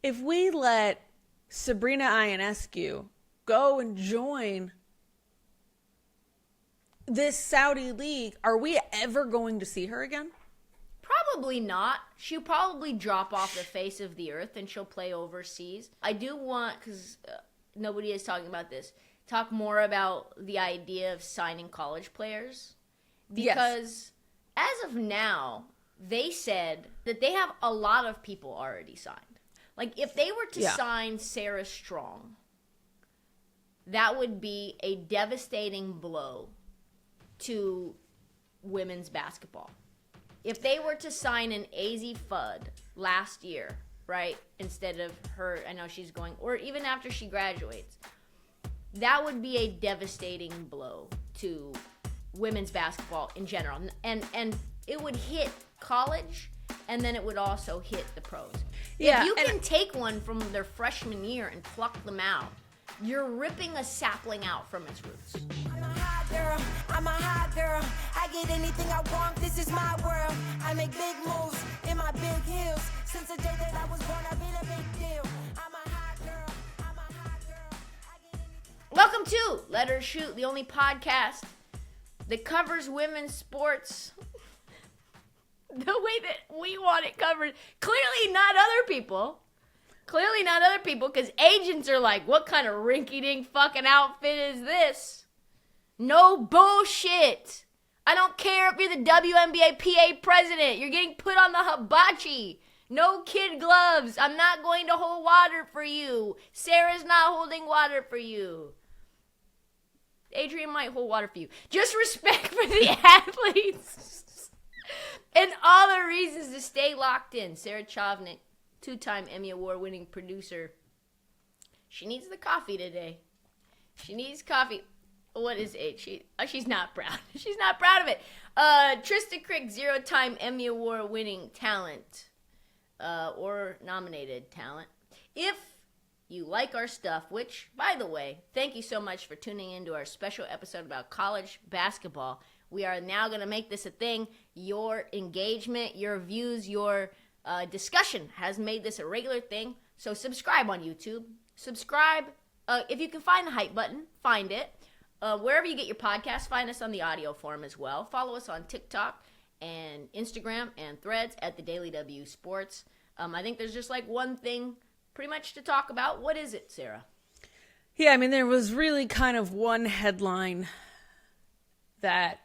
if we let Sabrina Ionescu go and join this Saudi league, are we ever going to see her again? Probably not. She'll probably drop off the face of the earth and she'll play overseas. I do want, because nobody is talking about this, talk more about the idea of signing college players. Because as of now, they said that they have a lot of people already signed. Like, if they were to sign Sarah Strong, that would be a devastating blow to women's basketball. If they were to sign an AZ Fudd last year, right, instead of her, I know she's going, or even after she graduates, that would be a devastating blow to women's basketball in general. And it would hit college, and then it would also hit the pros. Yeah, if you can take one from their freshman year and pluck them out, you're ripping a sapling out from its roots. I'm a hot girl, I'm a hot girl. I get anything I want, this is my world. I make big moves in my big heels. Since the day that I was born, I've been a big deal. I'm a hot girl, I'm a hot girl. I get anything. Welcome to Let Her Shoot, the only podcast that covers women's sports the way that we want it covered. Clearly not other people. Because agents are like, what kind of rinky-dink fucking outfit is this? No bullshit. I don't care if you're the WNBA PA president. You're getting put on the hibachi. No kid gloves. I'm not going to hold water for you. Sarah's not holding water for you. Adrian might hold water for you. Just respect for the athletes. And all the reasons to stay locked in. Sarah Chovnick, 2-time Emmy Award-winning producer. She needs the coffee today. She needs coffee. What is it? She's not proud. She's not proud of it. Trysta Krick, 0-time Emmy Award-winning talent. Or nominated talent. If you like our stuff, which, by the way, thank you so much for tuning into our special episode about college basketball. We are now going to make this a thing. Your engagement, your views, your discussion has made this a regular thing. So subscribe on YouTube. Subscribe. If you can find the hype button, find it. Wherever you get your podcast, find us on the audio form as well. Follow us on TikTok and Instagram and Threads at the Daily W Sports. I think there's just like one thing pretty much to talk about. What is it, Sarah? Yeah, I mean, there was really kind of one headline that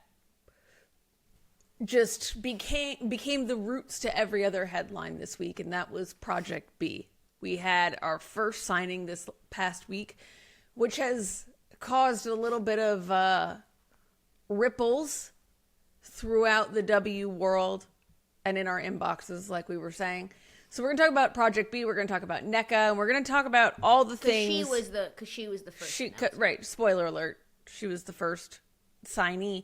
just became the roots to every other headline this week, and that was Project B. We had our first signing this past week, which has caused a little bit of ripples throughout the W world and in our inboxes, like we were saying. So we're going to talk about Project B, we're going to talk about Nneka, and we're going to talk about all the things. Because she was the first. Right, spoiler alert. She was the first signee.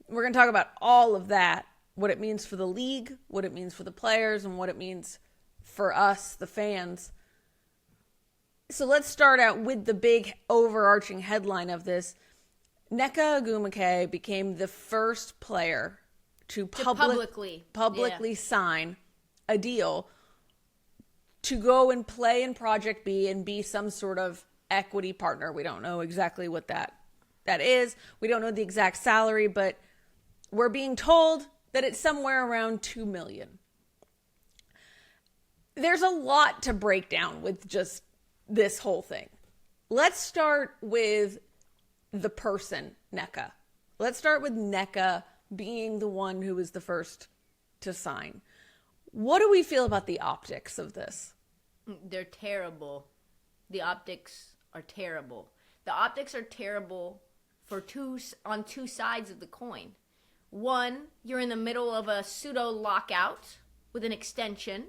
We're going to talk about all of that, what it means for the league, what it means for the players, and what it means for us, the fans. So let's start out with the big overarching headline of this. Nneka Ogwumike became the first player to publicly sign a deal to go and play in Project B and be some sort of equity partner. We don't know exactly what that is. We don't know the exact salary, but we're being told that it's somewhere around $2 million. There's a lot to break down with just this whole thing. Let's start with the person, Nneka. Let's start with Nneka being the one who was the first to sign. What do we feel about the optics of this? They're terrible. The optics are terrible. The optics are terrible on two sides of the coin. One, you're in the middle of a pseudo lockout with an extension,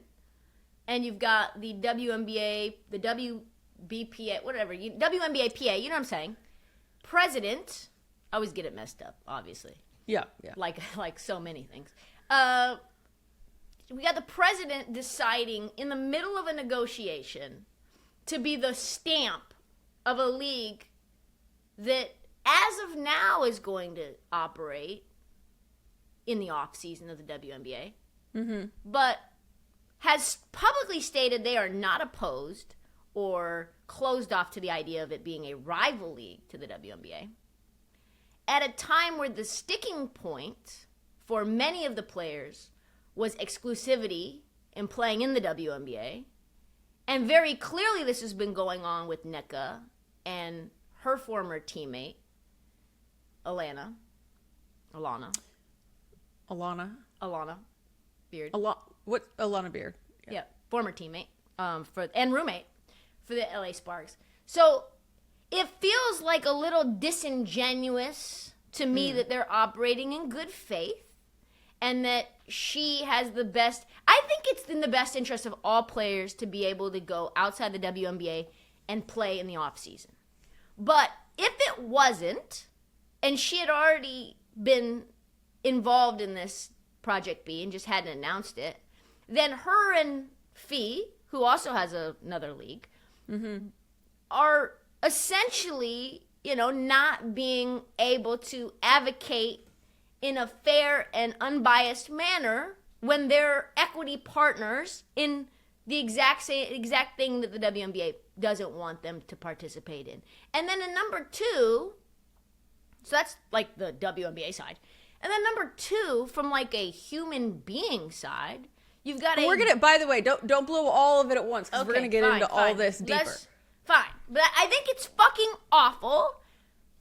and you've got the WNBA, the WBPA, whatever, WNBA PA, you know what I'm saying? President, I always get it messed up, obviously. Yeah. Like so many things. We got the president deciding in the middle of a negotiation to be the stamp of a league that, as of now, is going to operate in the off season of the WNBA. Mm-hmm. But has publicly stated they are not opposed or closed off to the idea of it being a rival league to the WNBA. At a time where the sticking point for many of the players was exclusivity in playing in the WNBA, and very clearly this has been going on with Nneka and her former teammate, Alana Beard. What Alana Beard? Yeah, former teammate and roommate for the LA Sparks. So it feels like a little disingenuous to me that they're operating in good faith and that she has the best. I think it's in the best interest of all players to be able to go outside the WNBA and play in the off season. But if it wasn't, and she had already been involved in this Project B and just hadn't announced it, then her and Fee, who also has another league, are essentially, not being able to advocate in a fair and unbiased manner when they're equity partners in the exact thing that the WNBA doesn't want them to participate in. And then in number two, so that's like the WNBA side. And then number two, from like a human being side, you've got We're gonna. By the way, don't blow all of it at once because we're gonna get into all this deeper. Fine, but I think it's fucking awful,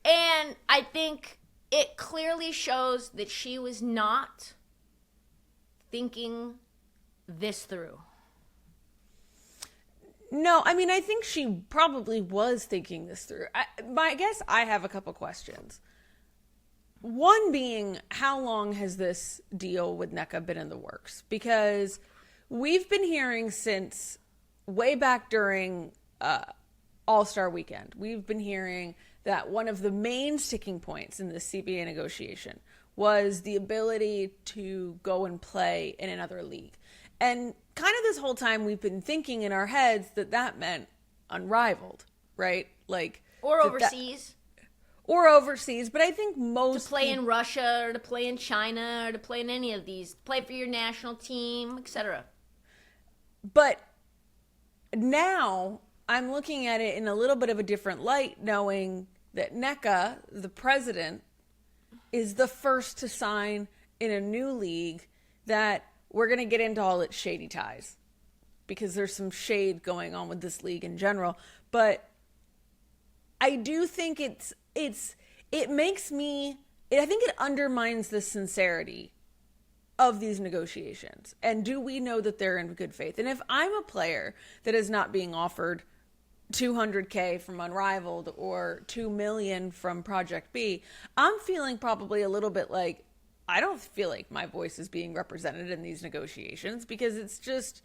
and I think it clearly shows that she was not thinking this through. No, I mean, I think she probably was thinking this through. I guess I have a couple questions. One being, how long has this deal with Nneka been in the works? Because we've been hearing since way back during All-Star Weekend, we've been hearing that one of the main sticking points in the CBA negotiation was the ability to go and play in another league. And kind of this whole time we've been thinking in our heads that meant Unrivaled, right? Like, or overseas. Or overseas, but I think most to play in Russia or to play in China or to play in any of these, play for your national team, etc. But now I'm looking at it in a little bit of a different light, knowing that Nneka, the president, is the first to sign in a new league that we're going to get into all its shady ties because there's some shade going on with this league in general. But I do think it makes me, I think it undermines the sincerity of these negotiations. And do we know that they're in good faith? And if I'm a player that is not being offered $200K from Unrivaled or $2 million from Project B, I'm feeling probably a little bit like, I don't feel like my voice is being represented in these negotiations because it's just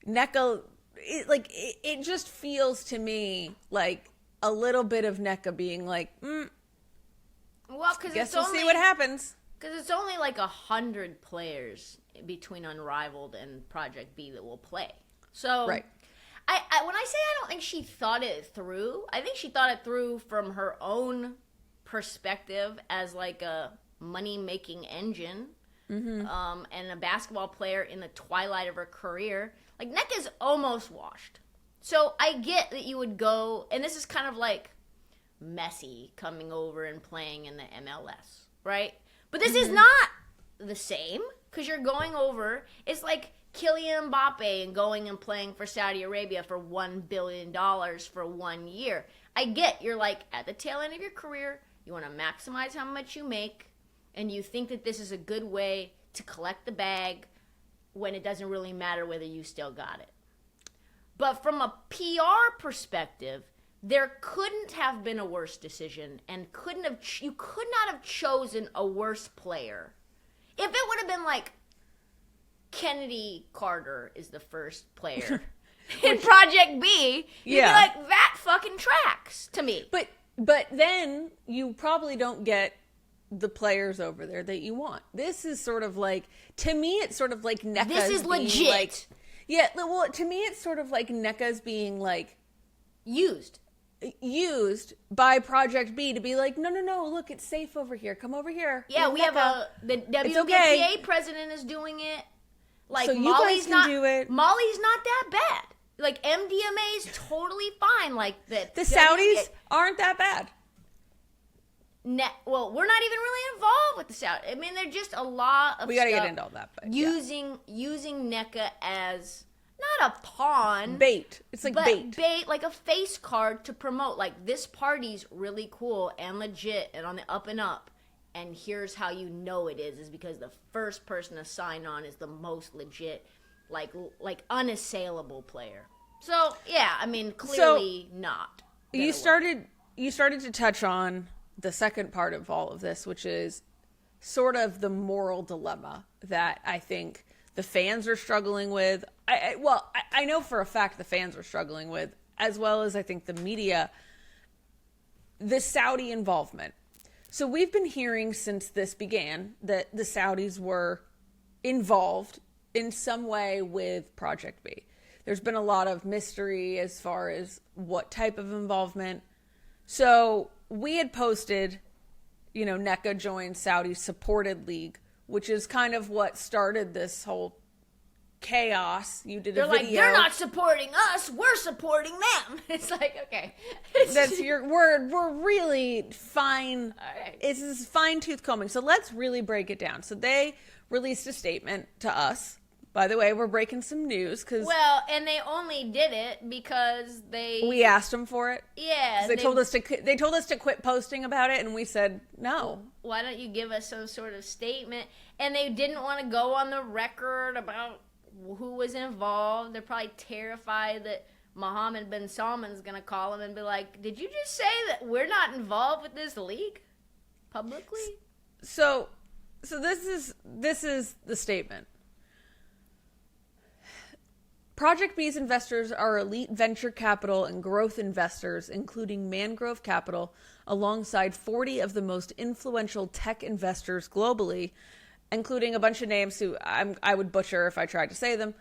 Nneka, it just feels to me like a little bit of Nneka being like, well, because guess we'll see what happens. Because it's only like 100 players between Unrivaled and Project B that will play. So, right. I when I say I don't think she thought it through, I think she thought it through from her own perspective as like a money-making engine, and a basketball player in the twilight of her career. Like, Nneka's almost washed. So I get that you would go, and this is kind of like Messi coming over and playing in the MLS, right? But this is not the same, because you're going over, it's like Kylian Mbappe and going and playing for Saudi Arabia for $1 billion for 1 year. I get you're like at the tail end of your career, you want to maximize how much you make, and you think that this is a good way to collect the bag when it doesn't really matter whether you still got it. But from a PR perspective, there couldn't have been a worse decision, and you could not have chosen a worse player. If it would have been like Kennedy Carter is the first player in Project B, you'd be like, that fucking tracks to me. But then you probably don't get the players over there that you want. This is sort of like, to me, it's sort of like Nneka's this is legit. Like, yeah, well, to me, it's sort of like Nneka's being like used by Project B to be like, no, look, it's safe over here. Come over here. Yeah, we have the WNBA president is doing it. Like, So you guys can do it. Molly's not that bad. Like, MDMA is totally fine. Like, The Saudis aren't that bad. Well, we're not even really involved with the Saudis. I mean, they're just a lot of We got to stuff get into all that. But using Nneka as not a pawn. Bait. It's like but bait. Like a face card to promote. Like, this party's really cool and legit and on the up and up. And here's how you know it is because the first person to sign on is the most legit, like unassailable player. So, yeah, I mean, clearly not. You started to touch on the second part of all of this, which is sort of the moral dilemma that I think the fans are struggling with. I know for a fact the fans are struggling with, as well as I think the media, the Saudi involvement. So we've been hearing since this began that the Saudis were involved in some way with Project B. There's been a lot of mystery as far as what type of involvement. So we had posted, Nneka joined Saudi supported league, which is kind of what started this whole chaos. You did a video. Like, they're not supporting us, we're supporting them. It's like, okay. That's your word. We're really fine. All right. It's this fine-tooth combing. So let's really break it down. So they released a statement to us. By the way, we're breaking some news because and they only did it because we asked them for it. Yeah, they told us to quit posting about it, and we said no. Why don't you give us some sort of statement? And they didn't want to go on the record about who was involved. They're probably terrified that Mohammed bin Salman's going to call them and be like, "Did you just say that we're not involved with this league publicly?" So this is the statement. Project B's investors are elite venture capital and growth investors, including Mangrove Capital, alongside 40 of the most influential tech investors globally, including a bunch of names who I would butcher if I tried to say them.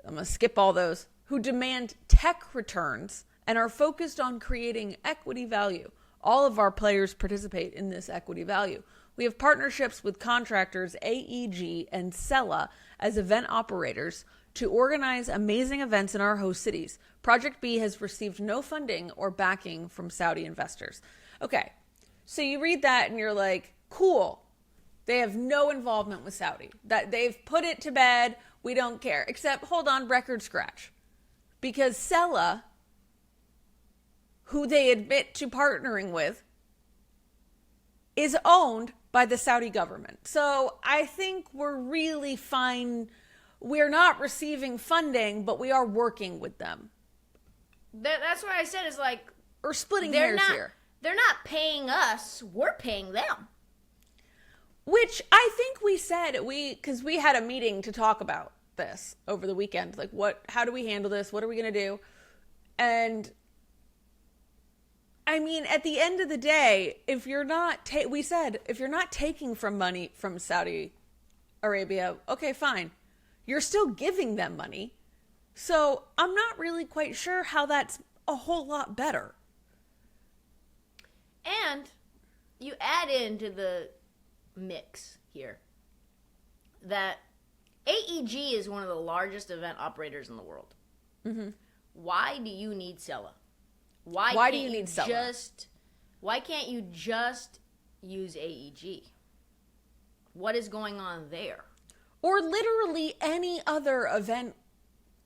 I'm going to skip all those, who demand tech returns and are focused on creating equity value. All of our players participate in this equity value. We have partnerships with contractors AEG and SELA as event operators to organize amazing events in our host cities. Project B has received no funding or backing from Saudi investors. Okay, so you read that and you're like, cool. They have no involvement with Saudi. That they've put it to bed. We don't care. Except, hold on, record scratch. Because SELA, who they admit to partnering with, is owned by the Saudi government. So I think we're really fine. We're not receiving funding, but we are working with them. That's what I said is like... Or splitting hairs here. They're not paying us. We're paying them. Which I think we said, because we had a meeting to talk about this over the weekend. Like, how do we handle this? What are we going to do? And I mean, at the end of the day, if you're not, we said, if you're not taking from money from Saudi Arabia, okay, fine. You're still giving them money. So I'm not really quite sure how that's a whole lot better. And you add into the mix here that AEG is one of the largest event operators in the world. Mm-hmm. Why do you need SELA? Why do you need SELA? Why can't you just use AEG? What is going on there? Or literally any other event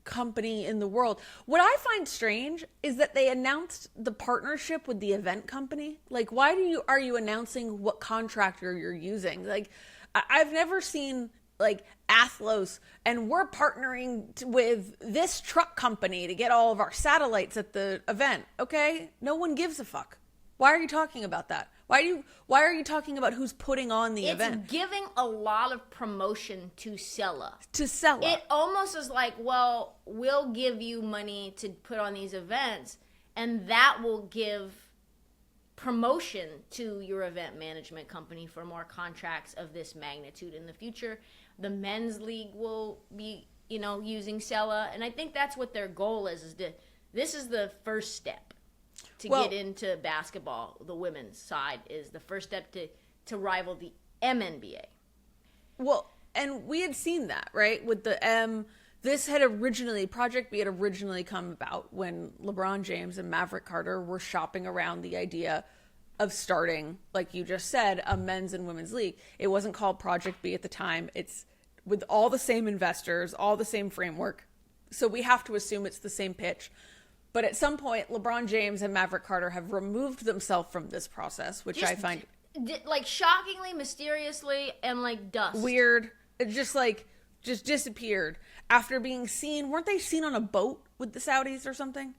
company in the world. What I find strange is that they announced the partnership with the event company. Like, why are you announcing what contractor you're using? Like, I've never seen like Athlos and we're partnering with this truck company to get all of our satellites at the event. Okay, no one gives a fuck. Why are you talking about that? Why are you talking about who's putting on the event? It's giving a lot of promotion to SELA. It almost is like, well, we'll give you money to put on these events, and that will give promotion to your event management company for more contracts of this magnitude in the future. The men's league will be, using SELA, and I think that's what their goal is this is the first step. To get into basketball, the women's side is the first step to rival the MNBA. Well, and we had seen that, right? With the this had originally, Project B had originally come about when LeBron James and Maverick Carter were shopping around the idea of starting, like you just said, a men's and women's league. It wasn't called Project B at the time. It's with all the same investors, all the same framework. So we have to assume it's the same pitch. But at some point, LeBron James and Maverick Carter have removed themselves from this process, which I find like shockingly, mysteriously, and like dust. Weird. It just disappeared after being seen. Weren't they seen on a boat with the Saudis or something?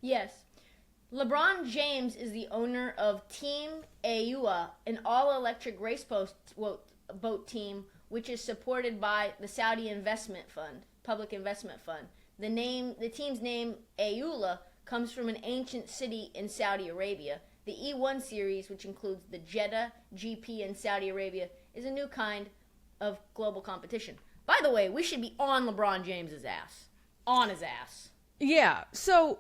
Yes. LeBron James is the owner of Team AUA, an all-electric race boat team, which is supported by the Saudi Investment Fund, Public Investment Fund. The team's name, AULA, comes from an ancient city in Saudi Arabia. The E1 series, which includes the Jeddah GP in Saudi Arabia, is a new kind of global competition. By the way, we should be on LeBron James's ass. On his ass. Yeah, so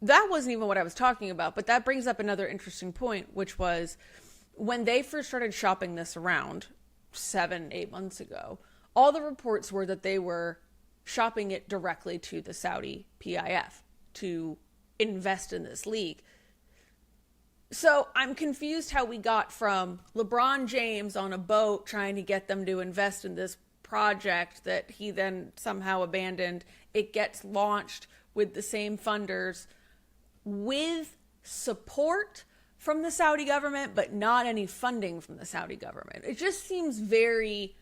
that wasn't even what I was talking about, but that brings up another interesting point, which was when they first started shopping this around 7-8 months ago, all the reports were that they were shopping it directly to the Saudi PIF to invest in this league. So I'm confused how we got from LeBron James on a boat trying to get them to invest in this project that he then somehow abandoned. It gets launched with the same funders with support from the Saudi government, but not any funding from the Saudi government. It just seems very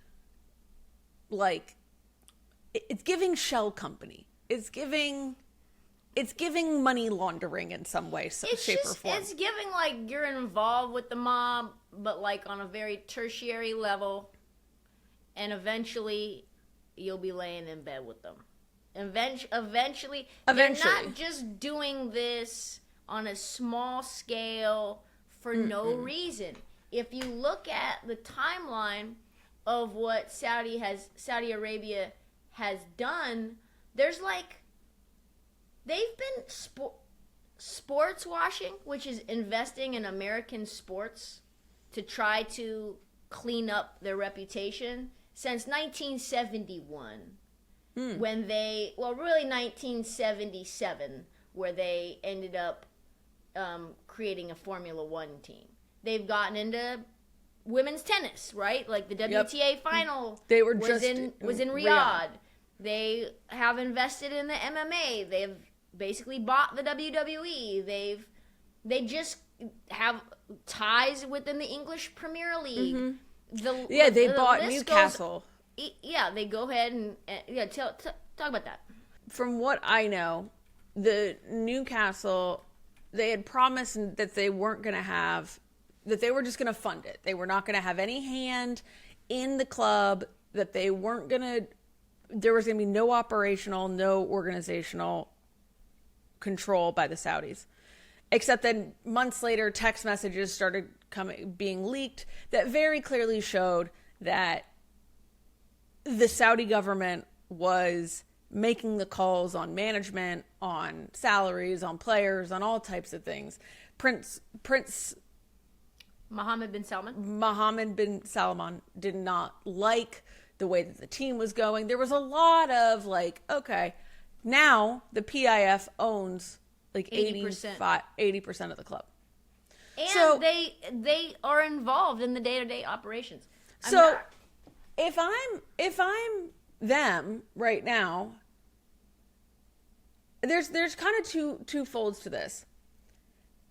like it's giving shell company. It's giving money laundering in some way, shape, or form. It's giving like you're involved with the mob, but like on a very tertiary level, and eventually you'll be laying in bed with them. Eventually, they're not just doing this on a small scale for no reason. If you look at the timeline of what Saudi Arabia has done, there's like they've been sports washing, which is investing in American sports to try to clean up their reputation since 1971. When really 1977, where they ended up creating a Formula One team. They've gotten into women's tennis, right? Like the WTA final was in Riyadh. They have invested in the MMA. They've basically bought the WWE. They just have ties within the English Premier League. They bought Newcastle. They go ahead and talk about that. From what I know, the Newcastle, they had promised that they weren't going to have, that they were just going to fund it. They were not going to have any hand in the club, that they weren't going to, there was going to be no operational, no organizational control by the Saudis. Except then months later, text messages started being leaked that very clearly showed that the Saudi government was making the calls on management, on salaries, on players, on all types of things. Prince Mohammed bin Salman did not like the way that the team was going. There was a lot of like, okay, now the PIF owns like 80% of the club. And so, they are involved in the day-to-day operations. If I'm them right now, there's kind of two folds to this.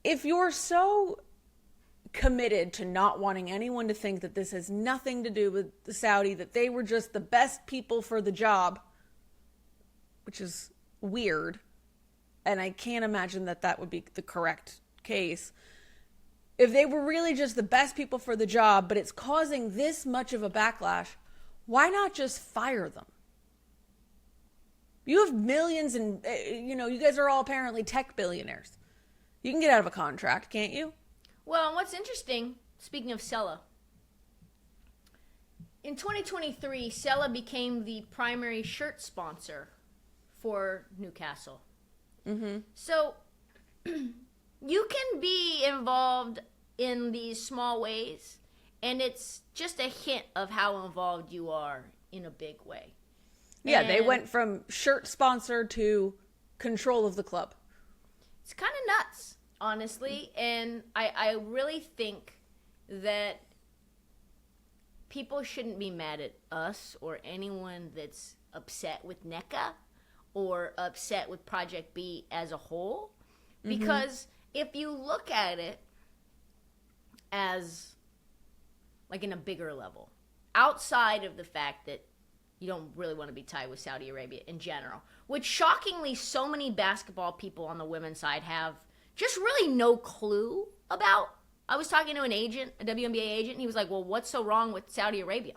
If you're so committed to not wanting anyone to think that this has nothing to do with the Saudi, that they were just the best people for the job, which is weird, and I can't imagine that would be the correct case. If they were really just the best people for the job, but it's causing this much of a backlash, why not just fire them? You have millions and, you guys are all apparently tech billionaires. You can get out of a contract, can't you? Well, what's interesting, speaking of SELA, in 2023, SELA became the primary shirt sponsor for Newcastle. Mm-hmm. So you can be involved in these small ways And it's just a hint of how involved you are in a big way. Yeah, And they went from shirt sponsor to control of the club. it's kind of nuts, honestly. And I really think that people shouldn't be mad at us or anyone that's upset with Nneka or upset with Project B as a whole. Because if you look at it as like in a bigger level, outside of the fact that you don't really want to be tied with Saudi Arabia in general, which shockingly so many basketball people on the women's side have just really no clue about. I was talking to an agent, a WNBA agent, and he was like, well, what's so wrong with Saudi Arabia?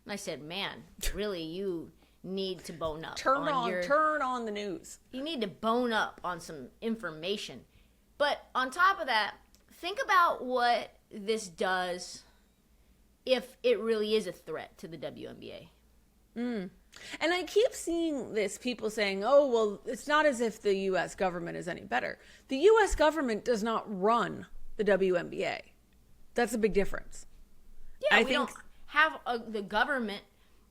And I said, man, really, you need to bone up. Turn on the news. You need to bone up on some information. But on top of that, think about what this does if it really is a threat to the WNBA. And I keep seeing this, people saying, oh, well, it's not as if the U.S. government is any better. The U.S. government does not run the WNBA. That's a big difference. Yeah, we don't have the government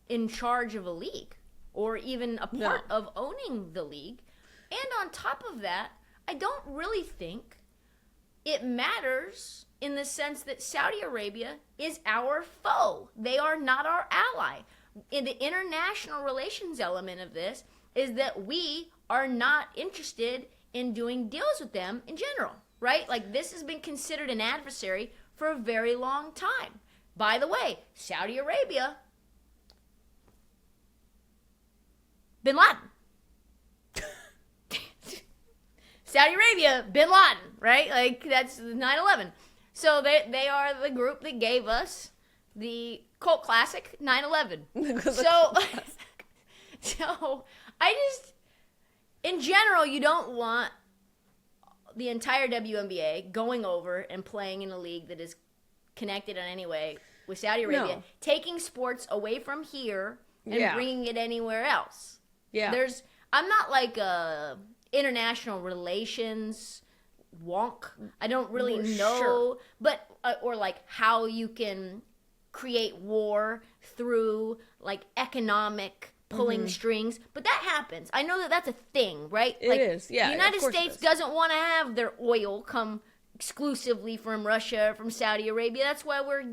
in charge of a league or even a part of owning the league. And on top of that, I don't really think it matters in the sense that Saudi Arabia is our foe. They are not our ally. In the international relations element of this is that we are not interested in doing deals with them in general, right? Like, this has been considered an adversary for a very long time. By the way, Saudi Arabia, Bin Laden. Saudi Arabia, Bin Laden, right? Like, that's 9/11. So they are the group that gave us the cult classic 9/11. So I just, in general, you don't want the entire WNBA going over and playing in a league that is connected in any way with Saudi Arabia, taking sports away from here and bringing it anywhere else. Yeah. I'm not like a international relations wonk. I don't really know, but or like how you can create war through like economic pulling strings, but that happens. I know that that's a thing, right? It is, yeah. The United States doesn't want to have their oil come exclusively from Russia, from Saudi Arabia. That's why we're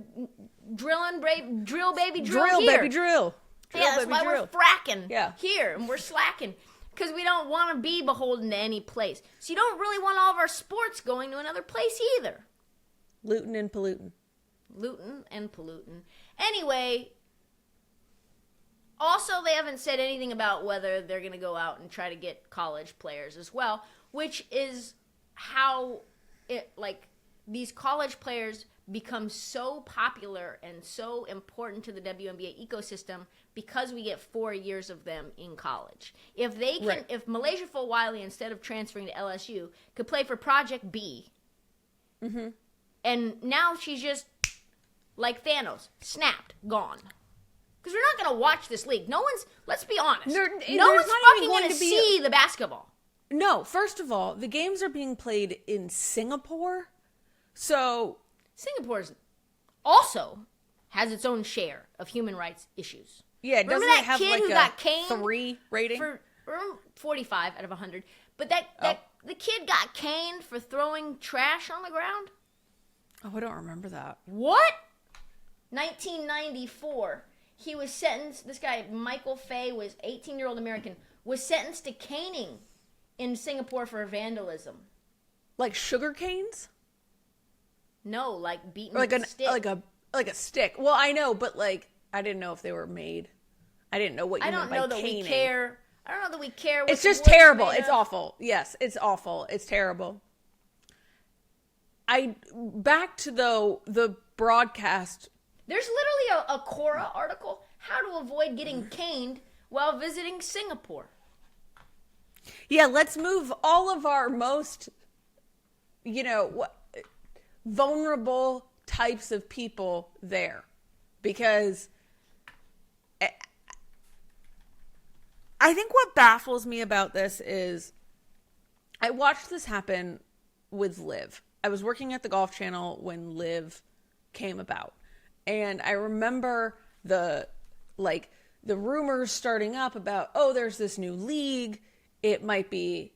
drill baby drill. Yeah, that's why we're fracking here and we're slacking. Because we don't want to be beholden to any place. So you don't really want all of our sports going to another place either. Looting and polluting. Anyway, also they haven't said anything about whether they're going to go out and try to get college players as well, which is how these college players become so popular and so important to the WNBA ecosystem because we get 4 years of them in college. If they can, if Malaysia Fulwiley, instead of transferring to LSU, could play for Project B, and now she's just like Thanos, snapped, gone. Because we're not going to watch this league. No one's, let's be honest, no one's fucking going to see the basketball. No, first of all, the games are being played in Singapore, so Singapore's also has its own share of human rights issues. Yeah, remember doesn't that it have kid like who got caned 3 rating? For 45 out of 100. But the kid got caned for throwing trash on the ground? Oh, I don't remember that. What? 1994. He was sentenced, this guy, Michael Fay, was 18-year-old American, was sentenced to caning in Singapore for vandalism. Like sugar canes? No, like beaten like with a stick. Like a stick. Well, I know, but like I didn't know if they were made. I didn't know what you meant by caning. I don't know that we care. What it's just terrible. It's awful. Yes, it's awful. It's terrible. Back to the broadcast. There's literally a Quora article, how to avoid getting caned while visiting Singapore. Yeah, let's move all of our most, vulnerable types of people there. Because I think what baffles me about this is I watched this happen with Liv. I was working at the Golf Channel when Liv came about. And I remember the rumors starting up about, oh, there's this new league. It might be,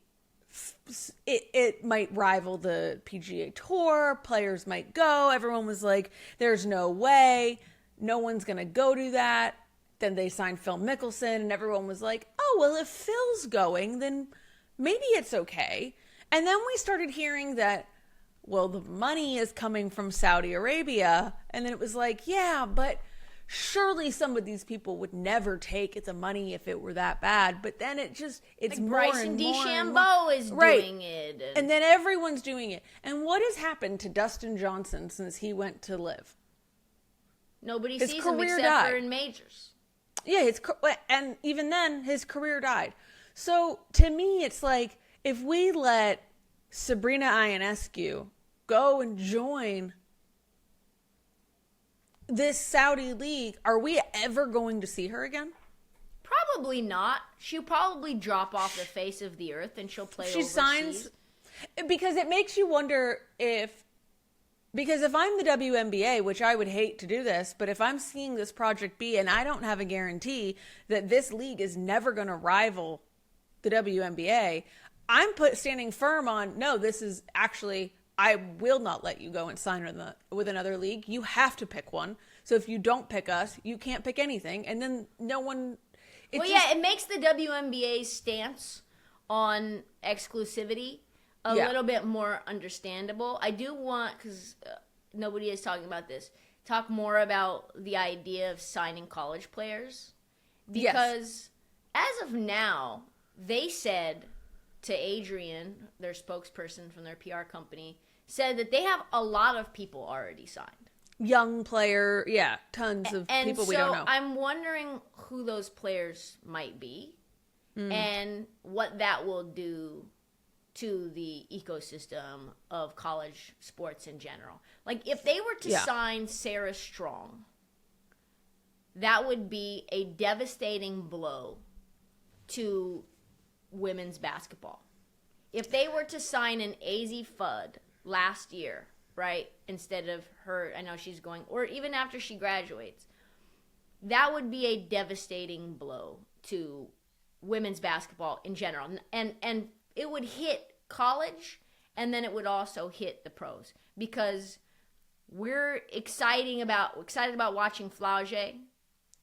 it might rival the PGA Tour. Players might go. Everyone was like, there's no way. No one's going to go to that. Then they signed Phil Mickelson, and everyone was like, oh, well, if Phil's going, then maybe it's okay. And then we started hearing that, well, the money is coming from Saudi Arabia. And then it was like, yeah, but surely some of these people would never take the money if it were that bad. But then it's like more Bryson and more DeChambeau is doing it. And then everyone's doing it. And what has happened to Dustin Johnson since he went to live? Nobody His sees him career except died. for in majors. Yeah, and even then, his career died. So to me, it's like, if we let Sabrina Ionescu go and join this Saudi league, are we ever going to see her again? Probably not. She'll probably drop off the face of the earth and she'll play overseas. Signs, because it makes you wonder because if I'm the WNBA, which I would hate to do this, but if I'm seeing this Project B and I don't have a guarantee that this league is never going to rival the WNBA, I'm standing firm on, no, this is actually, I will not let you go and sign with another league. You have to pick one. So if you don't pick us, you can't pick anything. And then no one... it makes the WNBA's stance on exclusivity a little bit more understandable. I do want, because nobody is talking about this, talk more about the idea of signing college players. Because as of now, they said to Adrian, their spokesperson from their PR company, said that they have a lot of people already signed. Young player, tons of people we don't know. And so I'm wondering who those players might be and what that will do to the ecosystem of college sports in general. Like, if they were to sign Sarah Strong, that would be a devastating blow to women's basketball. If they were to sign an AZ Fudd last year, right, instead of her, I know she's going, or even after she graduates, that would be a devastating blow to women's basketball in general. And it would hit college, and then it would also hit the pros, because we're excited about watching Flau'jae,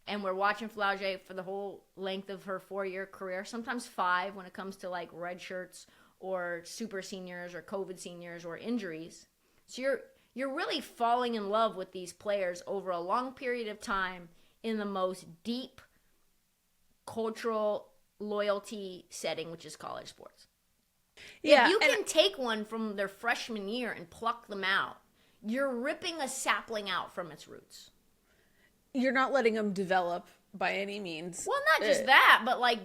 and we're watching Flau'jae for the whole length of her 4-year career, sometimes 5 when it comes to like red shirts or super seniors or COVID seniors or injuries. So you're really falling in love with these players over a long period of time in the most deep cultural loyalty setting, which is college sports. Yeah, if you can take one from their freshman year and pluck them out, you're ripping a sapling out from its roots. You're not letting them develop by any means. Well, not just that, but like,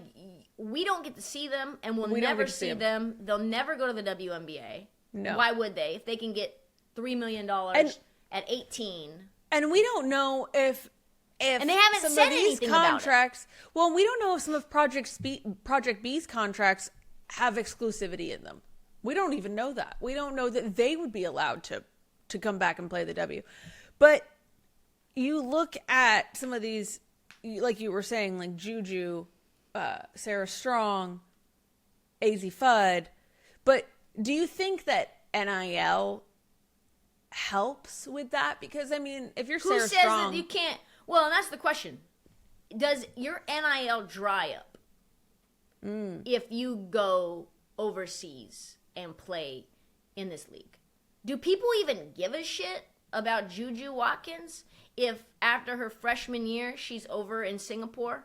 we don't get to see them, and we'll never see them. They'll never go to the WNBA. No. Why would they? If they can get $3 million at 18. And we don't know if and they haven't some said of these anything contracts, about it. Well, we don't know if some of Project B's contracts have exclusivity in them. We don't even know that. We don't know that they would be allowed to come back and play the W. But you look at some of these, like you were saying, like Juju, Sarah Strong, AZ Fudd. But do you think that NIL helps with that? Because, I mean, if you're Sarah Strong... Who says that you can't... Well, and that's the question. Does your NIL dry up if you go overseas and play in this league? Do people even give a shit about Juju Watkins if after her freshman year she's over in Singapore?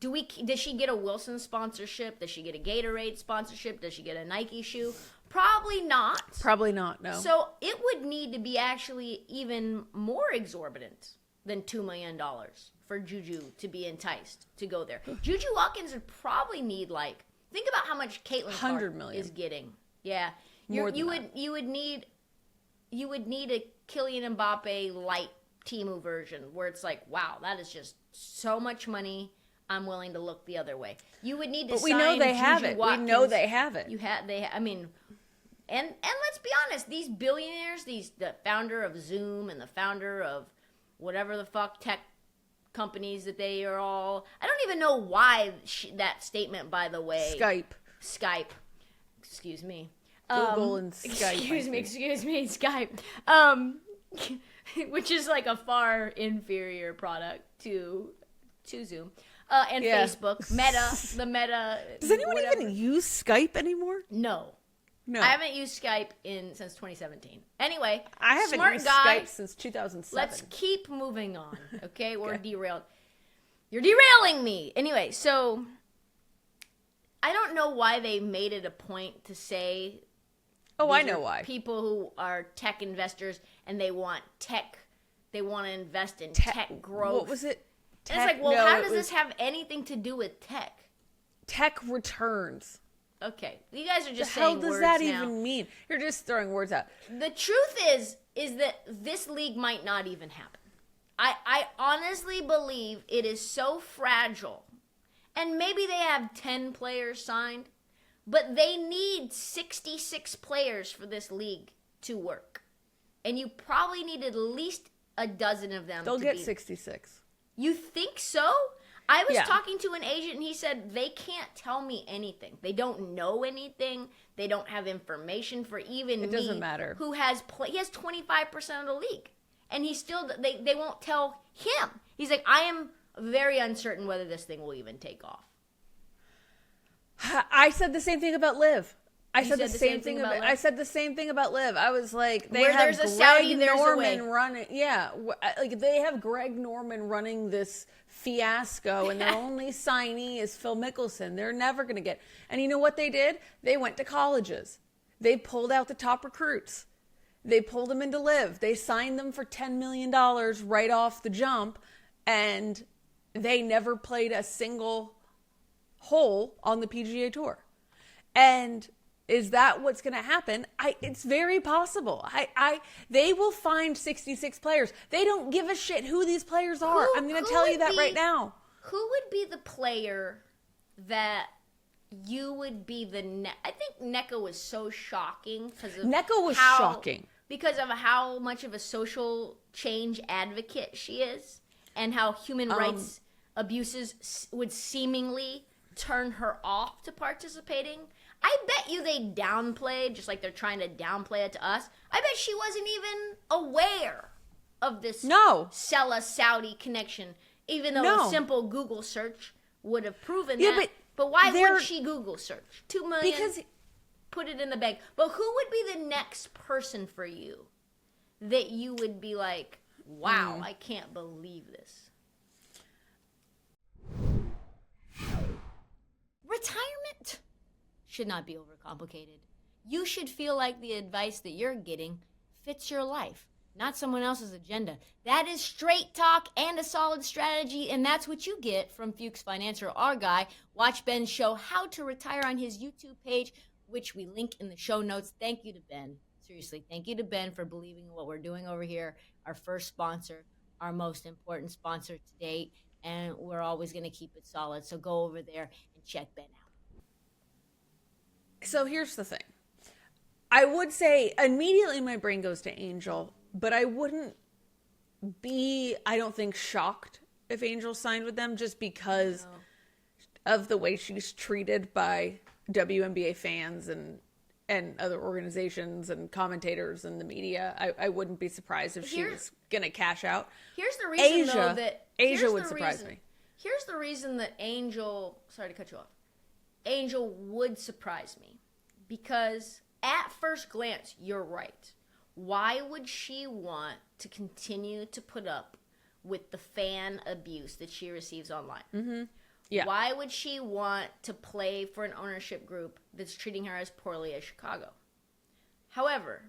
Does she get a Wilson sponsorship? Does she get a Gatorade sponsorship? Does she get a Nike shoe? Probably not. Probably not, no. So it would need to be actually even more exorbitant than $2 million for Juju to be enticed to go there. Juju Watkins would probably need, like, think about how much Caitlin Clark is getting. Yeah. You would need a Kylian Mbappe light Temu version where it's like, wow, that is just so much money. I'm willing to look the other way. You would need to sign we know they Juju have it. Watkins. We know they have it. And let's be honest, these billionaires, the founder of Zoom and the founder of whatever the fuck tech companies that they are all. I don't even know why that statement, by the way. Skype. Excuse me. Google and Skype. Excuse me, Skype. Which is like a far inferior product to Zoom. And Facebook, the Meta. Does anyone even use Skype anymore? No. I haven't used Skype since 2017. Anyway, I haven't used Skype since 2007. Let's keep moving on, okay? We're derailed. You're derailing me. Anyway, so I don't know why they made it a point to say. Oh, I know why. People who are tech investors and they want to invest in tech growth. What was it? And it's like, well, how does this have anything to do with tech? Tech returns. Okay, you guys are just What saying words now. the hell does that even mean? You're just throwing words out. The truth is that this league might not even happen. I honestly believe it is so fragile. And maybe they have 10 players signed, but they need 66 players for this league to work. And you probably need at least a dozen of them. They'll get 66. You think so? I was talking to an agent and he said they can't tell me anything. They don't know anything. They don't have information for even me. It doesn't matter. Who has he has 25% of the league. And he still they won't tell him. He's like, I am very uncertain whether this thing will even take off. I said the same thing about Liv. I said the same thing about Liv. I was like, Where there's a Saudi, there's a way. Running. Yeah, like they have Greg Norman running this fiasco, and their only signee is Phil Mickelson. They're never going to get. And you know what they did? They went to colleges. They pulled out the top recruits. They pulled them into Liv. They signed them for $10 million right off the jump, and they never played a single hole on the PGA Tour. And is that what's going to happen? It's very possible. They will find 66 players. They don't give a shit who these players are. I'm going to tell you that right now. Who would be the player that you would be I think Nneka was so shocking shocking because of how much of a social change advocate she is, and how human rights abuses would seemingly turn her off to participating. I bet you they downplayed, just like they're trying to downplay it to us. I bet she wasn't even aware of this SELA Saudi connection, even though a simple Google search would have proven that. But why would she Google search? 2 million, because put it in the bank. But who would be the next person for you that you would be like, wow, I can't believe this? Retirement should not be overcomplicated. You should feel like the advice that you're getting fits your life, not someone else's agenda. That is straight talk and a solid strategy, and that's what you get from Fuchs Financial, our guy. Watch Ben's show, How to Retire, on his YouTube page, which we link in the show notes. Thank you to Ben. Seriously, thank you to Ben for believing in what we're doing over here. Our first sponsor, our most important sponsor to date, and we're always going to keep it solid. So go over there and check Ben out. So here's the thing. I would say immediately my brain goes to Angel, but I wouldn't be, I don't think, shocked if Angel signed with them just because of the way she's treated by WNBA fans and other organizations and commentators and the media. I wouldn't be surprised if she was going to cash out. Here's the reason, though, that Asia would surprise me. Here's the reason that Angel, sorry to cut you off, Angel would surprise me, because at first glance, you're right. Why would she want to continue to put up with the fan abuse that she receives online? Mm-hmm. Yeah. Why would she want to play for an ownership group that's treating her as poorly as Chicago? However,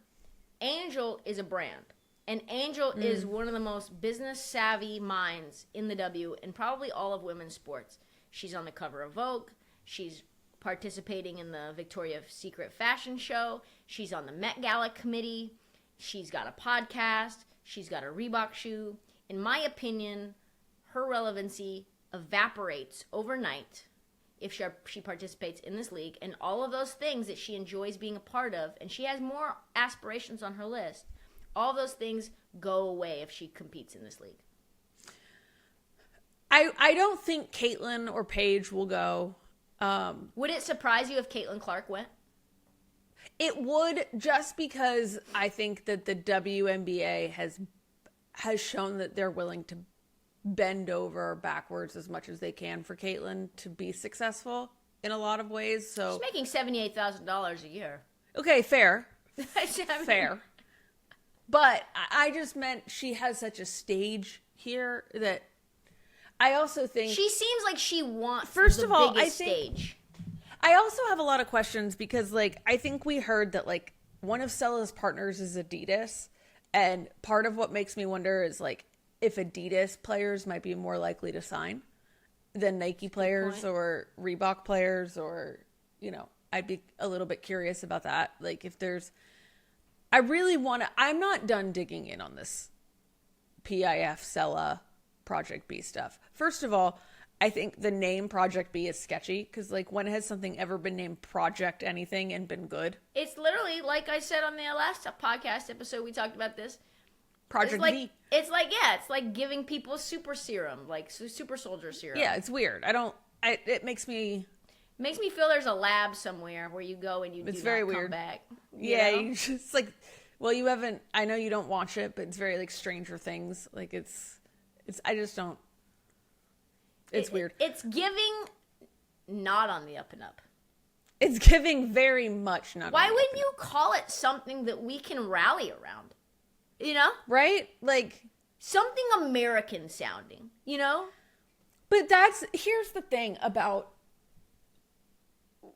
Angel is a brand, and Angel is one of the most business-savvy minds in the W and probably all of women's sports. She's on the cover of Vogue. She's participating in the Victoria's Secret fashion show. She's on the Met Gala committee. She's got a podcast. She's got a Reebok shoe. In my opinion, her relevancy evaporates overnight if she participates in this league, and all of those things that she enjoys being a part of, and she has more aspirations on her list, all those things go away if she competes in this league. I don't think Caitlin or Paige will go. Would it surprise you if Caitlin Clark went? It would, just because I think that the WNBA has shown that they're willing to bend over backwards as much as they can for Caitlin to be successful in a lot of ways. So She's making $78,000 a year. okay, fair. I mean, Fair. But I just meant she has such a stage here that I also think She seems like she wants First the of all, biggest I think- stage. I also have a lot of questions because, like, I think we heard that, like, one of SELA's partners is Adidas. And part of what makes me wonder is, like, if Adidas players might be more likely to sign than Nike players or Reebok players, or, you know, I'd be a little bit curious about that. Like, if there's, I really want to, I'm not done digging in on this PIF SELA Project B stuff. First of all, I think the name Project B is sketchy because, like, when has something ever been named Project anything and been good? It's literally, like I said on the last podcast episode, we talked about this. Project It's like, B. it's like giving people super serum, like super soldier serum. Yeah, it's weird. It makes me. Makes me feel there's a lab somewhere where you go and you It's do very not come weird. back. Yeah, know? you just like. Well, you haven't. I know you don't watch it, but it's very like Stranger Things. Like it's. I just don't. It's weird. It's giving not on the up and up. It's giving very much not. Why on the wouldn't up you call it something that we can rally around? You know? and up. Right? Like. Something American sounding, you know? But here's the thing about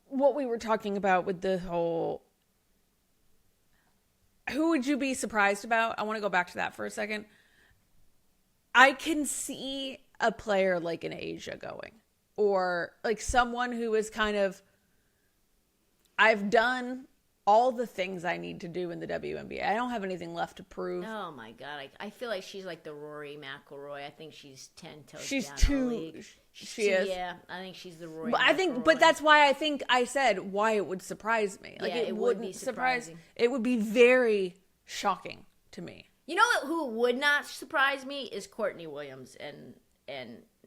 what we were talking about with the whole. Who would you be surprised about? I want to go back to that for a second. I can see a player like in Asia going, or like someone who is kind of, I've done all the things I need to do in the WNBA. I don't have anything left to prove. Oh my god, I feel like she's like the Rory McIlroy. I think she's 10 toes She's down too. in the league. She is. Yeah, I think she's the Rory. But I think, McIlroy. but that's why I think I said why it would surprise me. Like Yeah, it would be wouldn't surprise. surprising. It would be very shocking to me. You know who would not surprise me is Courtney Williams and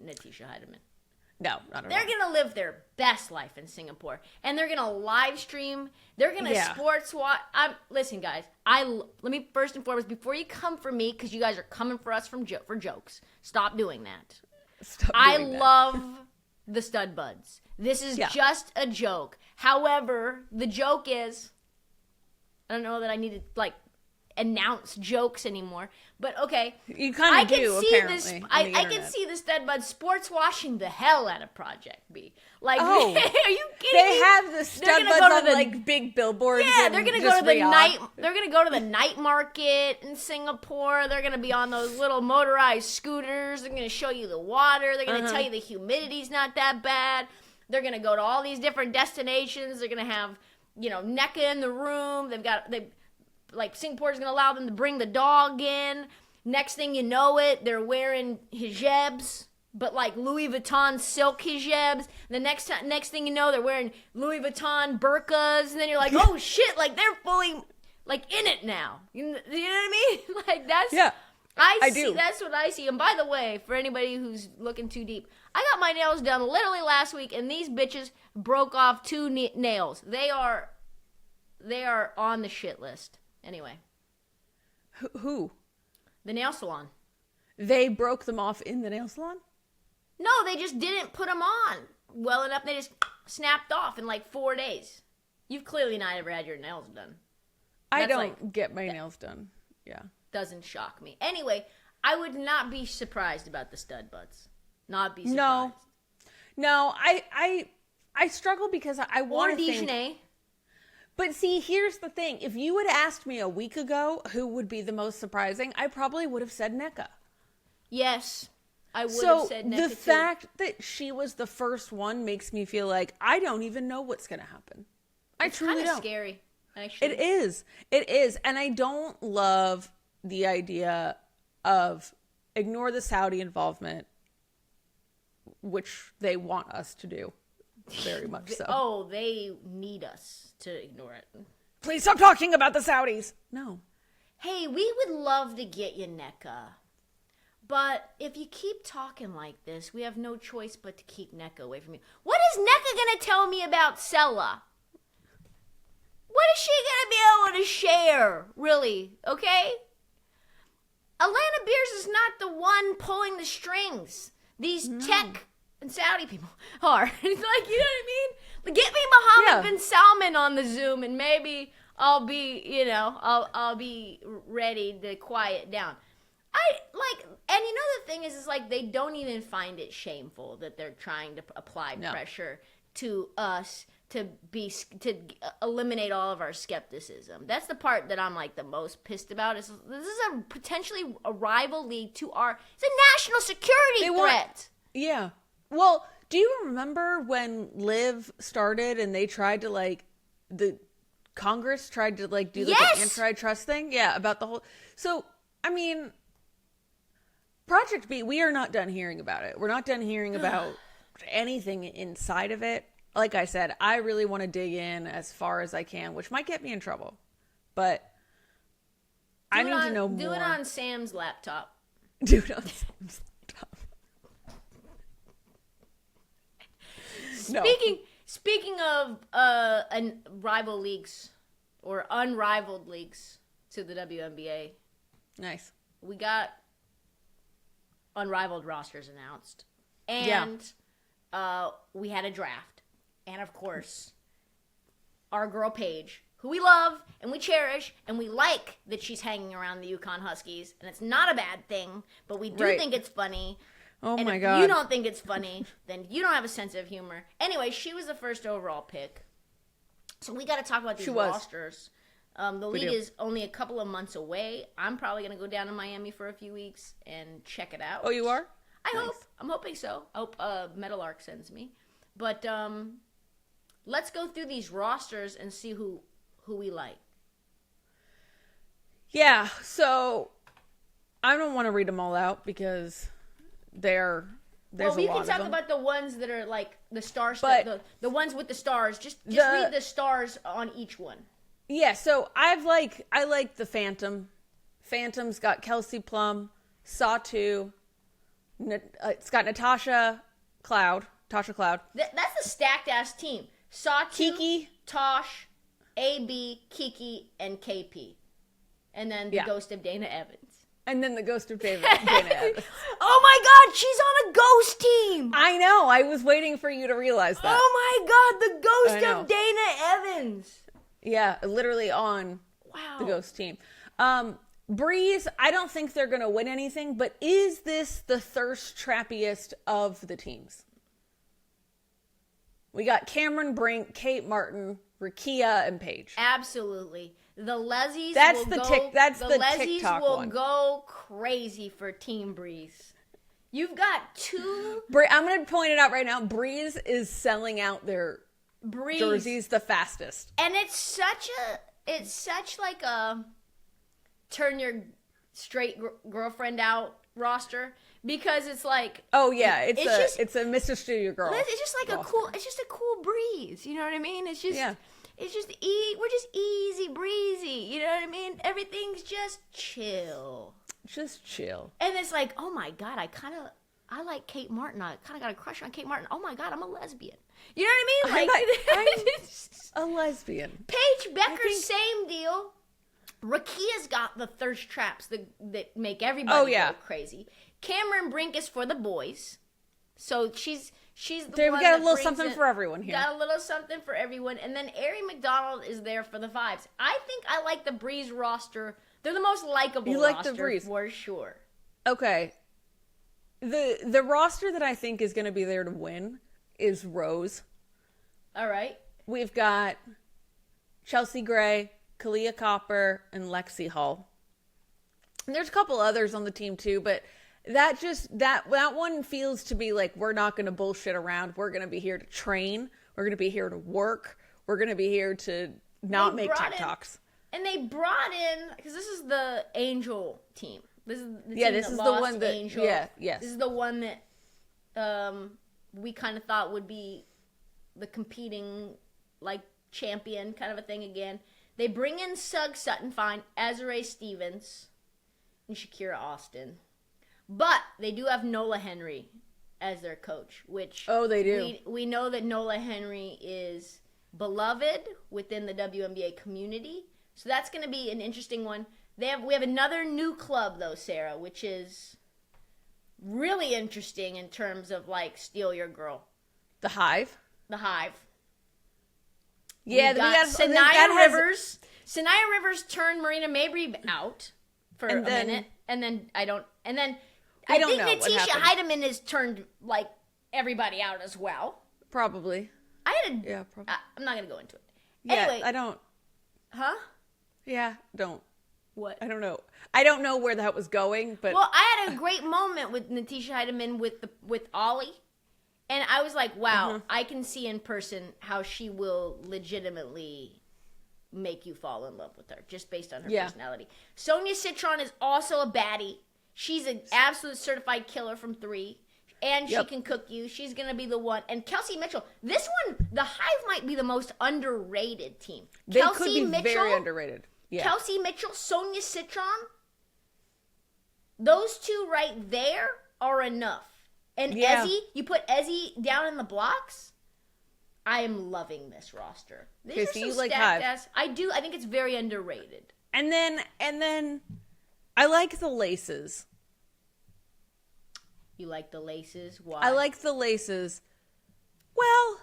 Natisha Heidemann. No, not at They're all. gonna live their best life in Singapore, and they're gonna live stream. They're gonna sports watch. Listen, guys. Let me first and foremost, before you come for me, because you guys are coming for us for jokes. Stop doing that. Stop I doing that. love the stud buds. This is just a joke. However, the joke is, I don't know that I need to like announce jokes anymore, but okay. You kind of do, apparently. I can see the stud buds sports washing the hell out of Project B. Like, Oh. are you kidding They me? have the They're stud gonna buds go to on the- like big billboards. Yeah, and they're gonna just go to the re-off. night. They're gonna go to the night market in Singapore. They're gonna be on those little motorized scooters. They're gonna show you the water. They're gonna tell you the humidity's not that bad. They're gonna go to all these different destinations. They're gonna have, Nneka in the room. Like Singapore's gonna allow them to bring the dog in. Next thing you know they're wearing hijabs. But like Louis Vuitton silk hijabs. The next thing you know, they're wearing Louis Vuitton burqas, and then you're like, oh shit! Like they're fully like in it now. You know what I mean? Like that's I see. do. That's what I see. And by the way, for anybody who's looking too deep, I got my nails done literally last week, and these bitches broke off 2 nails. They are on the shit list. Anyway, Who? the nail salon. They broke them off in the nail salon? No, they just didn't put them on well enough. They just snapped off in like 4 days. You've clearly not ever had your nails done. I That's don't get my nails done. Yeah. Doesn't shock me. Anyway, I would not be surprised about the stud buds. Not be surprised. No, I struggle because I Or want to think. Dijonais. But see, here's the thing. If you had asked me a week ago who would be the most surprising, I probably would have said Nneka. Yes, I would So have said Nneka the too. fact that she was the first one makes me feel like I don't even know what's going to happen. I truly Kind of don't. scary, actually. It is. It is. And I don't love the idea of ignore the Saudi involvement, which they want us to do very much so. Oh, they need us to ignore it. Please stop talking about the Saudis. No. Hey, we would love to get you Nneka. But if you keep talking like this, we have no choice but to keep Nneka away from you. What is Nneka going to tell me about SELA? What is she going to be able to share, really? Okay? Alana Beers is not the one pulling the strings. These tech and Saudi people are. It's like, you know what I mean? Like, get me Mohammed bin Salman on the Zoom, and maybe I'll be, I'll be ready to quiet down. And you know the thing is like they don't even find it shameful that they're trying to apply pressure to us to eliminate all of our skepticism. That's the part that I'm like the most pissed about. This is a potentially a rival league to it's a national security threat. Yeah. Well, do you remember when Liv started and they tried to the Congress tried to do an antitrust thing? Yeah, about the whole. So I mean, Project B, we are not done hearing about it. We're not done hearing about anything inside of it. Like I said, I really want to dig in as far as I can, which might get me in trouble. But I need to know more. Do it on Sam's laptop. Do it on Sam's laptop. Speaking of rival leagues or unrivaled leagues to the WNBA. Nice. We got unrivaled rosters announced. And we had a draft. And, of course, our girl Paige, who we love and we cherish and we like that she's hanging around the Yukon Huskies. And it's not a bad thing, but we do think it's funny. Oh, and my if God. you don't think it's funny, then you don't have a sense of humor. Anyway, she was the first overall pick. So we got to talk about these rosters. The league is only a couple of months away. I'm probably going to go down to Miami for a few weeks and check it out. Oh, you are? I hope. I'm hoping so. I hope Metal Arc sends me. But let's go through these rosters and see who we like. Yeah, so I don't want to read them all out because there's a lot of them. Well, we can talk about the ones that are like the star stuff, the ones with the stars. Just read the stars on each one. Yeah, so I like the Phantom. Phantom's got Kelsey Plum, Sawtoo. It's got Tasha Cloud. That's a stacked ass team. Sawtoo, Kiki, Tosh, AB, Kiki, and KP, and then the ghost of Dana Evans. And then the ghost of Dana Evans. Oh my God, she's on a ghost team. I know. I was waiting for you to realize that. Oh my God, the ghost of Dana Evans. Yeah, literally on the ghost team. Breeze, I don't think they're going to win anything, but is this the thirst trappiest of the teams? We got Cameron Brink, Kate Martin, Rakia, and Paige. Absolutely. The Leslie's will go crazy for Team Breeze. You've got two. I'm going to point it out right now. Breeze is selling out their jerseys the fastest. And it's such like a turn your straight girlfriend out roster. Because it's like, oh yeah, it's a Mr. Studio Girl. It's just like it's just a cool breeze. You know what I mean? It's just we're just easy breezy. You know what I mean? Everything's just chill. Just chill. And it's like, oh my God, I like Kate Martin. I kind of got a crush on Kate Martin. Oh my God, I'm a lesbian. You know what I mean? I'm a lesbian. Paige Bueckers, same deal. Rakia's got the thirst traps that make everybody go crazy. Cameron Brink is for the boys. So she's the one we got a little something for everyone here. Got a little something for everyone. And then Ari McDonald is there for the vibes. I think I like the Breeze roster. They're the most likable roster the Breeze for sure. Okay. The roster that I think is going to be there to win is Rose. All right. We've got Chelsea Gray, Kalia Copper, and Lexie Hull. And there's a couple others on the team too, but that one feels to be like we're not going to bullshit around. We're going to be here to train. We're going to be here to work. We're going to be here to not make TikToks. And they brought in, because this is the Angel team. This is the team this is the one that Angel. This is the one that we kind of thought would be the competing like champion kind of a thing again. They bring in Sug Sutton Fine, Azure Stevens, and Shakira Austin. But they do have Nola Henry as their coach, which they do. We know that Nola Henry is beloved within the WNBA community. So that's going to be an interesting one. We have another new club though, Sarah, which is really interesting in terms of like steal your girl. The Hive. The Hive. Yeah, we got Sanaya Rivers. Sanaya Rivers turned Marina Mabrey out for a minute, and then I think Natisha Heidemann has turned like everybody out as well. Probably. Probably. I'm not gonna go into it. Anyway, I don't. Huh? Yeah, don't. What? I don't know. I don't know where that was going, but well, I had a great moment with Natisha Heidemann with Ollie. And I was like, wow, I can see in person how she will legitimately make you fall in love with her just based on her personality. Sonia Citron is also a baddie. She's an absolute certified killer from 3. And she can cook you. She's going to be the one. And Kelsey Mitchell. This one, the Hive might be the most underrated team. They could be very underrated. Yeah. Kelsey Mitchell, Sonia Citron. Those two right there are enough. And Ezzy, you put Ezzy down in the blocks. I am loving this roster. These are some stacked ass. I do. I think it's very underrated. And then I like the laces. You like the laces? Why? I like the laces. Well,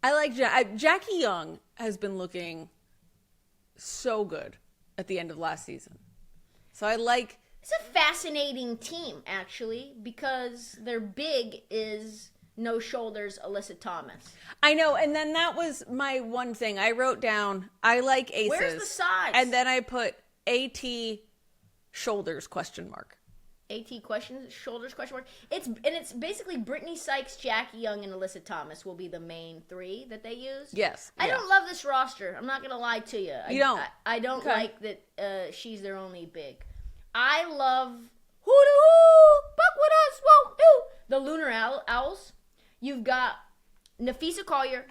I like Jackie Young has been looking so good at the end of last season. So I like. It's a fascinating team, actually, because their big is no shoulders Alyssa Thomas. I know, and then that was my one thing. I wrote down, I like aces. Where's the size? And then I put AT shoulders ? AT shoulders ? It's basically Brittany Sykes, Jackie Young, and Alyssa Thomas will be the main 3 that they use. Yes. I don't love this roster. I'm not going to lie to you. You don't? I don't like that she's their only big. I love buck with us won't do the Lunar Owls. You've got Nafisa Collier,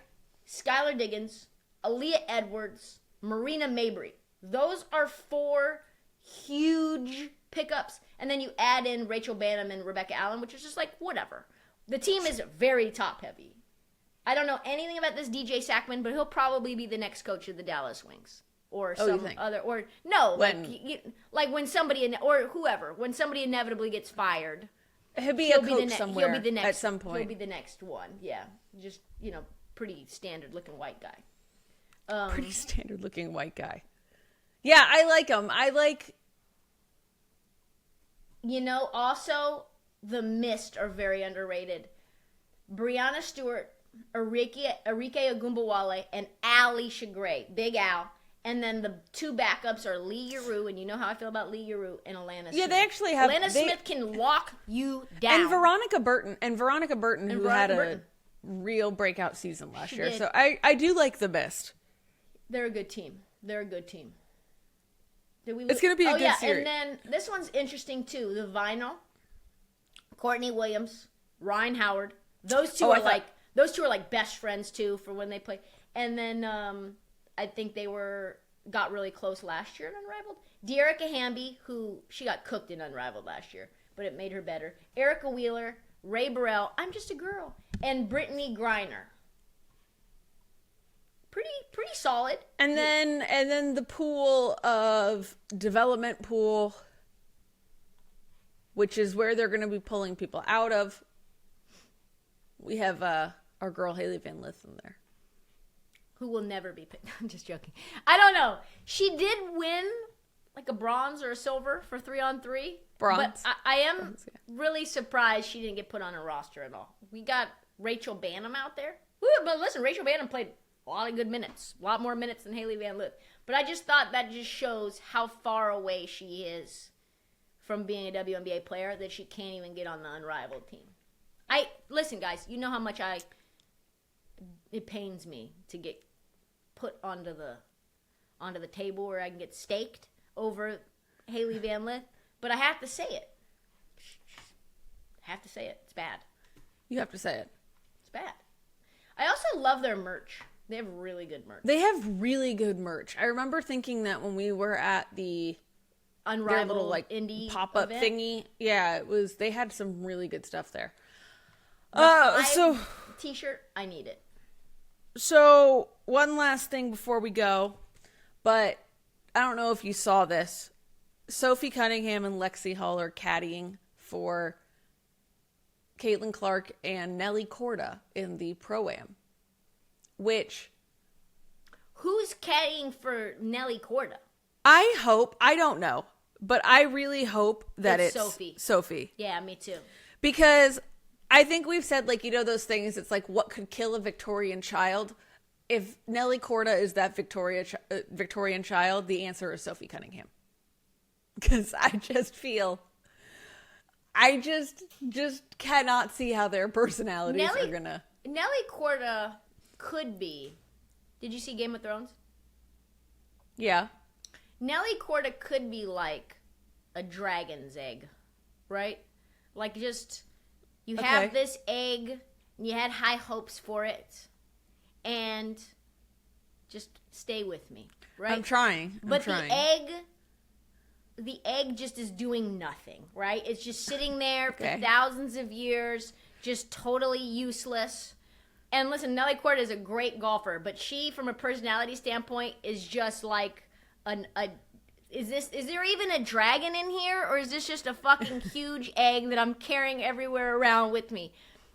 Skylar Diggins, Aaliyah Edwards, Marina Mabrey. Those are 4 huge pickups, and then you add in Rachel Banham and Rebecca Allen, which is just like whatever. The team is very top heavy. I don't know anything about this DJ Sackman, but he'll probably be the next coach of the Dallas Wings. Or some other, or no, like when somebody, or whoever, when somebody inevitably gets fired, he'll be a coach somewhere. He'll be the next at some point. He'll be the next one. Yeah, just pretty standard looking white guy. Pretty standard looking white guy. Yeah, I like him. I like. Also the Mist are very underrated. Brianna Stewart, Arike Ogunbowale, and Alicia Gray, Big Al. And then the 2 backups are Lee Yaroo, and you know how I feel about Lee Yaroo and Alana Smith. Yeah, they actually have... Alana Smith can lock you down. And Veronica Burton, who had a real breakout season last year. Did. So I do like the Mist. They're a good team. It's going to be a good series. And then this one's interesting, too. The Vinyl, Courtney Williams, Ryan Howard. Those two are like best friends, too, for when they play. And then... I think they got really close last year in Unrivaled. De'Erica Hamby, who she got cooked in Unrivaled last year, but it made her better. Erica Wheeler, Ray Burrell, I'm Just a Girl, and Brittany Griner. Pretty solid. And then the pool of development pool, which is where they're going to be pulling people out of. We have our girl Haley Van Lith in there. Who will never be picked. I'm just joking. I don't know. She did win like a bronze or a silver for 3-on-3. Bronze. But I am really surprised she didn't get put on a roster at all. We got Rachel Banham out there. But listen, Rachel Banham played a lot of good minutes. A lot more minutes than Haley Van Lith. But I just thought that just shows how far away she is from being a WNBA player that she can't even get on the Unrivaled team. Listen, guys, you know how much it pains me to get put onto the table where I can get staked over Haley Van Lith, but I have to say it. It's bad. You have to say it. It's bad. I also love their merch. They have really good merch. They have really good merch. I remember thinking that when we were at the Unrivaled little like indie pop-up event. thingy. Yeah, it was. They had some really good stuff there. So t-shirt, I need it. So one last thing before we go, but I don't know if you saw this. Sophie Cunningham and Lexie Hull are caddying for Caitlin Clark and Nelly Korda in the Pro-Am, which Who's caddying for Nelly Korda? I don't know, but I really hope that it's Sophie. Yeah, me too. Because I think we've said, like, you know, those things, it's like, what could kill a Victorian child? If Nelly Korda is that Victorian child, the answer is Sophie Cunningham. Because I just feel, I just cannot see how their personalities are gonna. Nelly Korda could be. Did you see Game of Thrones? Yeah. Nelly Korda could be like a dragon's egg, right? Like just, you have this egg, and you had high hopes for it, and just stay with me, right? I'm trying. But the egg just is doing nothing, right? It's just sitting there for thousands of years, just totally useless. And listen, Nelly Korda is a great golfer, but she, from a personality standpoint, is just like is there even a dragon in here, or is this just a fucking huge egg that I'm carrying everywhere around with me?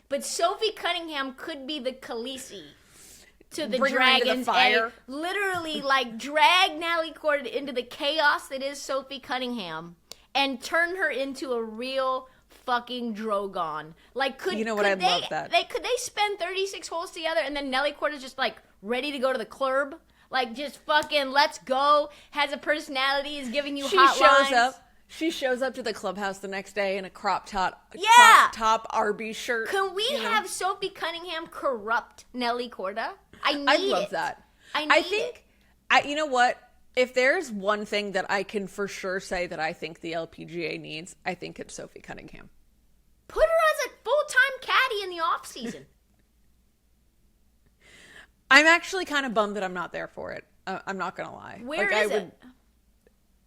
But Sophie Cunningham could be the Khaleesi to the dragon's egg. Literally, like, drag Nelly Korda into the chaos that is Sophie Cunningham and turn her into a real fucking Drogon. Like, could I'd love that. Could they spend 36 holes together and then Nelly Korda's just like ready to go to the club? Like, just fucking let's go. Has a personality, is giving you hotlines. She shows up to the clubhouse the next day in a crop top Arby's shirt. Can we have Sophie Cunningham corrupt Nelly Korda? I'd love that. I think you know what? If there's one thing that I can for sure say that I think the LPGA needs, I think it's Sophie Cunningham. Put her as a full-time caddy in the off-season. I'm actually kind of bummed that I'm not there for it. I'm not going to lie. Where is it?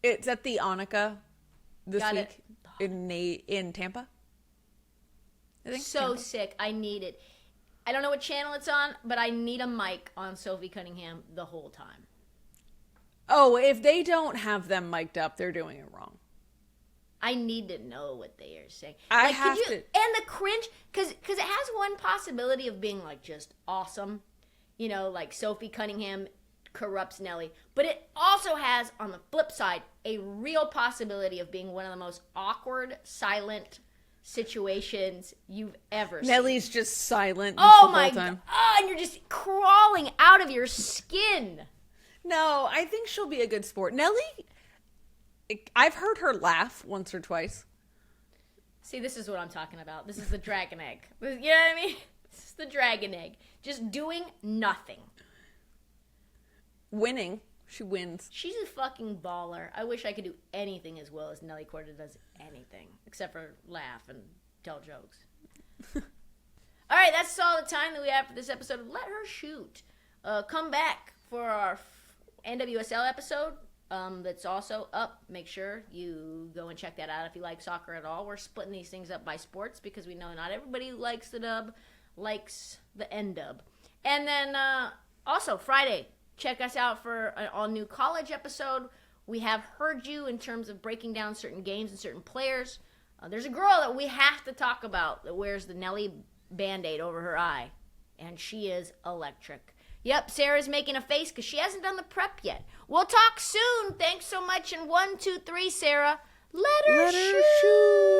It's at the Nneka this week in Tampa. I think so Tampa. Sick. I need it. I don't know what channel it's on, but I need a mic on Sophie Cunningham the whole time. Oh, if they don't have them mic'd up, they're doing it wrong. I need to know what they are saying. And the cringe, because it has one possibility of being like just awesome. You know, like Sophie Cunningham corrupts Nelly. But it also has, on the flip side, a real possibility of being one of the most awkward, silent situations you've ever seen. Nelly's just silent the whole time. God. And you're just crawling out of your skin. No, I think she'll be a good sport. Nelly, I've heard her laugh once or twice. See, this is what I'm talking about. This is the dragon egg. You know what I mean? This is the dragon egg. Just doing nothing. Winning. She wins. She's a fucking baller. I wish I could do anything as well as Nelly Korda does anything. Except for laugh and tell jokes. All right, that's all the time that we have for this episode of Let Her Shoot. Come back for our NWSL episode that's also up. Make sure you go and check that out if you like soccer at all. We're splitting these things up by sports because we know not everybody who likes the dub likes the N-dub. And then also Friday, check us out for an all-new college episode. We have heard you in terms of breaking down certain games and certain players. There's a girl that we have to talk about that wears the Nelly Band-Aid over her eye, and she is electric. Yep, Sarah's making a face because she hasn't done the prep yet. We'll talk soon. Thanks so much. And 1, 2, 3, Sarah. Let her shoot.